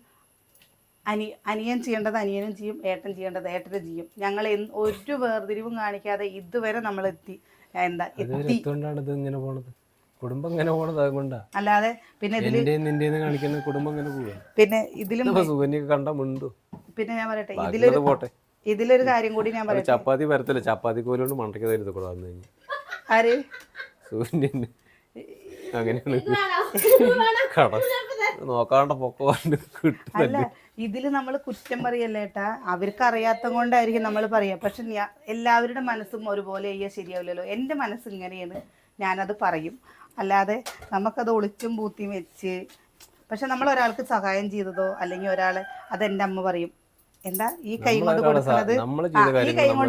അനിയൻ ചെയ്യേണ്ടത് അനിയനും ചെയ്യും, ഏട്ടൻ ചെയ്യേണ്ടത് ഏട്ടനും ചെയ്യും. ഞങ്ങൾ ഒരു വേർതിരിവും കാണിക്കാതെ ഇതുവരെ നമ്മൾ എത്തി. ഇങ്ങനെ പോണത് കുടുംബം ഇങ്ങനെ പോണത് അതുകൊണ്ടാ. അല്ലാതെ പിന്നെ കാണിക്കുന്ന കുടുംബം ഇങ്ങനെ പോവാ. പിന്നെ ഇതിലും കണ്ടുണ്ടോ. പിന്നെ ഞാൻ പറയട്ടെ, പോട്ടെ, ഇതിലൊരു കാര്യം കൂടി ഞാൻ പറയട്ടെ. ചപ്പാത്തി വരത്തില്ല, ചപ്പാത്തി കോലുകൊണ്ട് മണ്ടയ്ക്ക് തരുത് കൂടെ വന്നു കഴിഞ്ഞു. ആര് സൂര്യന് അങ്ങനെയാണ് കട നോക്കാണ്ട പൊക്കോണ്ട് അല്ല, ഇതില് നമ്മൾ കുറ്റം പറയല്ലേ ഏട്ടാ, അവർക്ക് അറിയാത്ത കൊണ്ടായിരിക്കും നമ്മൾ പറയാ. പക്ഷെ എല്ലാവരുടെ മനസ്സും ഒരുപോലെ ചെയ്യാൻ ശരിയാവില്ലല്ലോ. എൻ്റെ മനസ്സ് ഇങ്ങനെയാണ്, ഞാനത് പറയും. അല്ലാതെ നമുക്കത് ഒളിച്ചും പൂത്തിയും വെച്ച്. പക്ഷെ നമ്മൾ ഒരാൾക്ക് സഹായം ചെയ്തതോ അല്ലെങ്കിൽ ഒരാളെ, അതെൻ്റെ അമ്മ പറയും, ഈ കൈ കൊണ്ട്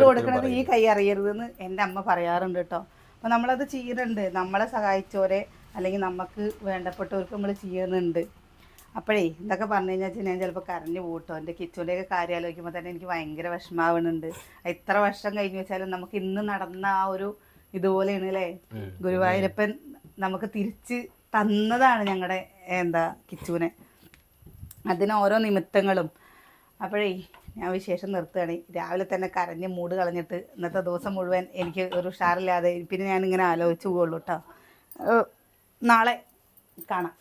കൊടുക്കുന്നത് ഈ കൈ അറിയരുതെന്ന് എൻ്റെ അമ്മ പറയാറുണ്ട് കേട്ടോ. അപ്പോൾ നമ്മളത് ചെയ്യുന്നുണ്ട്. നമ്മളെ സഹായിച്ചോരെ അല്ലെങ്കിൽ നമുക്ക് വേണ്ടപ്പെട്ടവർക്ക് നമ്മൾ ചെയ്യുന്നുണ്ട്. അപ്പോഴേ ഇതൊക്കെ പറഞ്ഞു കഴിഞ്ഞാൽ ഞാൻ ചിലപ്പോൾ കരഞ്ഞു പോട്ടോ. എൻ്റെ കിച്ചുവിൻ്റെയൊക്കെ കാര്യം ആലോചിക്കുമ്പോൾ തന്നെ എനിക്ക് ഭയങ്കര വിഷമാവുന്നുണ്ട്. എത്ര വർഷം കഴിഞ്ഞു വെച്ചാലും നമുക്ക് ഇന്ന് നടന്ന ആ ഒരു ഇതുപോലെയാണ് അല്ലേ, ഗുരുവായൂരപ്പൻ നമുക്ക് തിരിച്ച് തന്നതാണ് ഞങ്ങളുടെ കിച്ചുവിനെ. അതിന് ഓരോ നിമിത്തങ്ങളും. അപ്പോഴേ ഞാൻ വിശേഷം നിർത്തുകയാണ്. രാവിലെ തന്നെ കരഞ്ഞ് മൂട് കളഞ്ഞിട്ട് ഇന്നത്തെ ദിവസം മുഴുവൻ എനിക്ക് ഒരു ഉഷാറില്ലാതെ പിന്നെ ഞാനിങ്ങനെ ആലോചിച്ചു പോകുള്ളൂ കേട്ടോ. നാളെ കാണാം.